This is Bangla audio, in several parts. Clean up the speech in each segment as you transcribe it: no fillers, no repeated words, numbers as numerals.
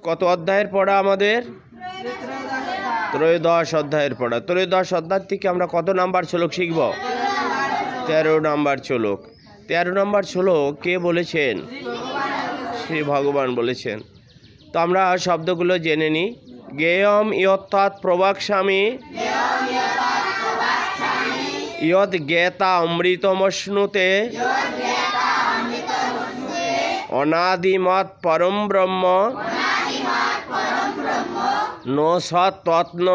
কত অধ্যায়ের পড়া আমাদের? ত্রয়োদশ অধ্যায়ের পড়া। ত্রয়োদশ অধ্যায় থেকে আমরা কত নাম্বার শ্লোক শিখব? 13 নাম্বার শ্লোক। 13 নাম্বার শ্লোক কে বলেছেন? শ্রী ভগবান বলেছেন। তো আমরা শব্দগুলো জেনে নিই। জ্ঞেয়ম ইয়ত্তাৎ প্রবক্ষ্যামি ইয়ৎ জ্ঞেতা অমৃতমশ্নুতে অনাদিমৎ পরম ব্রহ্ম নো সৎ তত্ন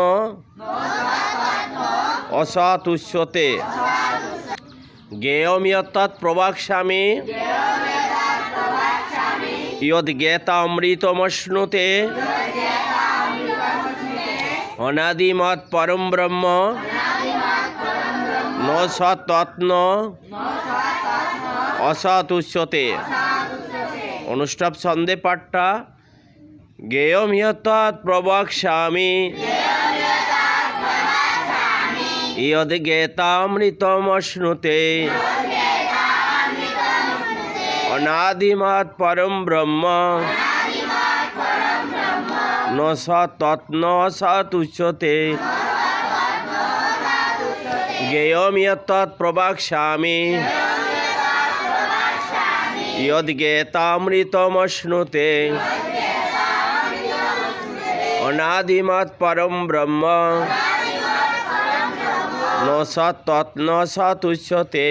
অসৎ উচ্যতে। জ্ঞেয়ম ইয়ত্তাৎ প্রবক্ষ্যামি ইয়ৎ জ্ঞেতা অমৃতমশ্নুতে অনাদিমৎ পরম ব্রহ্ম নো সৎ তত্ন অসৎ উচ্যতে। অনুষ্ঠব ছন্দে পাঠটা। জ্ঞেয়ম ইয়ত্তাৎ প্রবক্ষ্যামি ইয়ৎ জ্ঞেতামৃতমশ্নুতে অনাদিমৎ পরম ব্রহ্ম নো সৎ তত্ন অসৎ উচ্যতে। জ্ঞেয়ম ইয়ত্তাৎ প্রবক্ষ্যামি ইয়ৎ জ্ঞেতামৃতমশ্নুতে অনাদিমৎ পরম ব্রহ্ম নো সৎ তত্ন অসৎ উচ্যতে।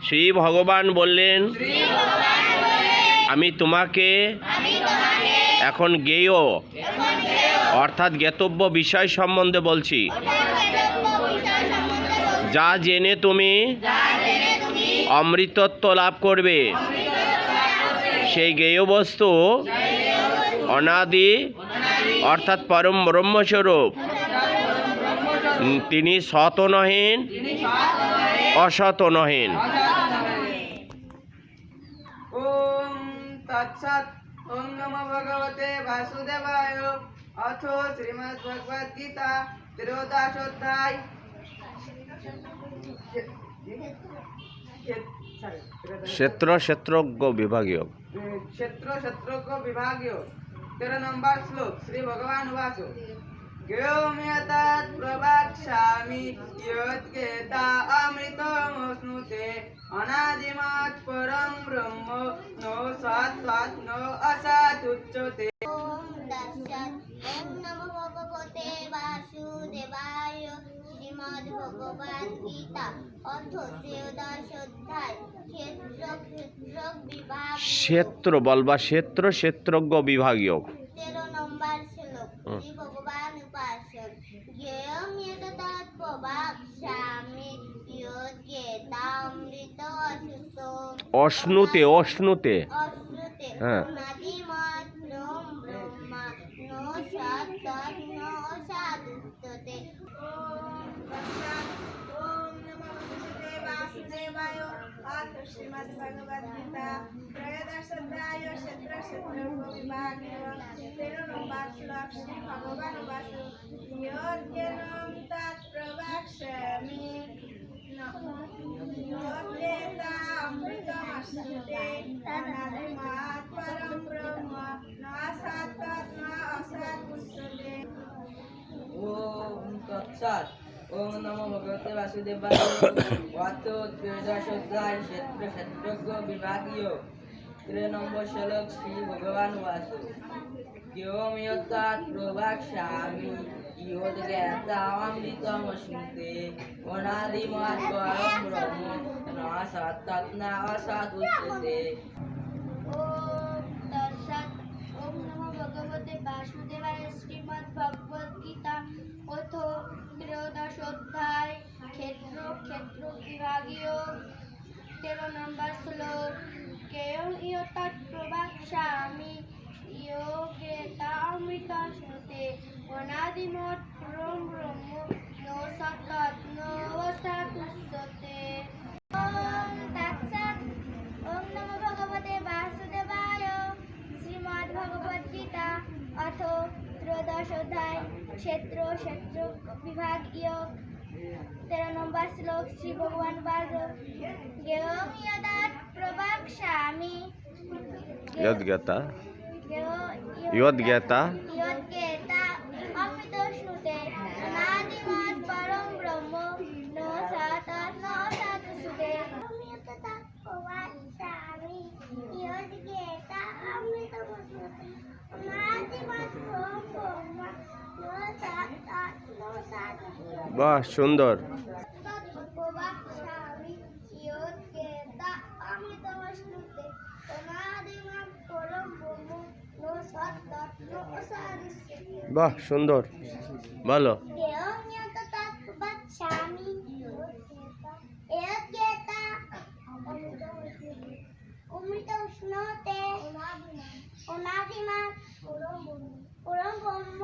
শ্রী ভগবান বললেন, আমি তোমাকে এখন জ্ঞেয় অর্থাৎ জ্ঞেতব্য বিষয় সম্বন্ধে বলছি, যা জেনে তুমি অমৃতত্ব লাভ করবে। সেই জ্ঞেয় বস্তু অনাদি অর্থাৎ পরম ব্রহ্মস্বরূপ। তিনি সৎ নহেন, অসৎ নহেন। ওম তৎসৎ। ওম নমো ভগবতে বাসুদেবায়। অথ শ্রীমদ্ ভগবদ গীতা ত্রয়োদশ অধ্যায় ক্ষেত্রজ্ঞ বিভাগীয়। क्षेत्रज्ञ विभागीय 13 नंबर श्लोक। श्री भगवान उवाच ज्ञेयम् एतत् प्रवक्ष्यामि यत् ज्ञेता अमृतमश्नुते अनादिमत् परं ब्रह्म नो सत् तत् न असत् उच्यते। ओम तत्सत्। ओम नमो भगवते वासुदेवाय। श्रीमद् भगवद गीता অথ ত্রয়োদশ অধ্যায় ক্ষেত্র বলবা ক্ষেত্রজ্ঞ বিভাগীয় 13 নম্বর শ্লোক। শ্রী ভগবান উপাসক জ্ঞেয়ম এতৎ প্রবক্ষ্যামি ইয়ৎ জ্ঞেতামৃত অশ্নুতে হ্যাঁ অনাদিমৎ পরম ব্রহ্ম নো সৎ তৎ ন অসৎ উচ্যতে। श्रीमद् भगवद गीता त्रयोदश अध्याय क्षेत्रज्ञ विभागीय 13 नंबर श्लोक। श्री भगवान उवाच यत् ज्ञेयं तत् प्रवक्ष्यामि यत् ज्ञेता अमृतमश्नुते अनादिमत् परं ब्रह्म न सत् तत् न असत् उच्यते। ओम तत्सत्। ओम नमो भगवते वासुदेवाय। অথ ত্রয়োদশ অধ্যায় ক্ষেত্রজ্ঞ বিভাগীয় 13 নম্বর শ্লোক। শ্রী ভগবান উবাচ জ্ঞেয়ম এতৎ প্রবক্ষ্যামি ইয়ৎ জ্ঞেতা অমৃতমশ্নুতে অনাদিমৎ পরম ব্রহ্ম ন সৎ তৎ ন অসৎ উচ্যতে। ओम तत्सत्। ओम नमो भगवते वासुदेवाय। श्रीमद् भगवद गीता অথ ত্রয়োদশ অধ্যায় ক্ষেত্র বিভাগীয় 13 নম্বর শ্লোক। জ্ঞেয়ম এতৎ প্রবক্ষ্যামি ইয়ৎ জ্ঞেতামৃতমশ্নুতে অনাদিমৎ পরম ব্রহ্ম নো সৎ তৎ ন অসৎ উচ্যতে। ওম তৎসৎ। ওম নমো ভগবতে বাসুদেবায়। শ্রীমদ্ ভগবদ গীতা অথ ত্রয়োদশ অধ্যায় क्षेत्र विभागीय 13 নম্বর শ্লোক। শ্রী ভগবান জ্ঞেয়ম এতৎ প্রবক্ষ্যামি योद्गता योद्गता योद्गेता अमृतोष्णुते अनादिमत् परं ब्रह्म न सातत् न सातसुते अमृतता पवाचामि योद्गेता अमृतोष्णुते अनादिमत् परं ब्रह्म न सातत् न सातसुते वाह सुंदर पवाचामि योद्गेता अमृतोष्णुते अनादिमत् परं ब्रह्म न सातत् न सातसुते वाह सुंदर बोलो অমৃত উষ্ণতে অনাদিমাত পরম ব্রহ্ম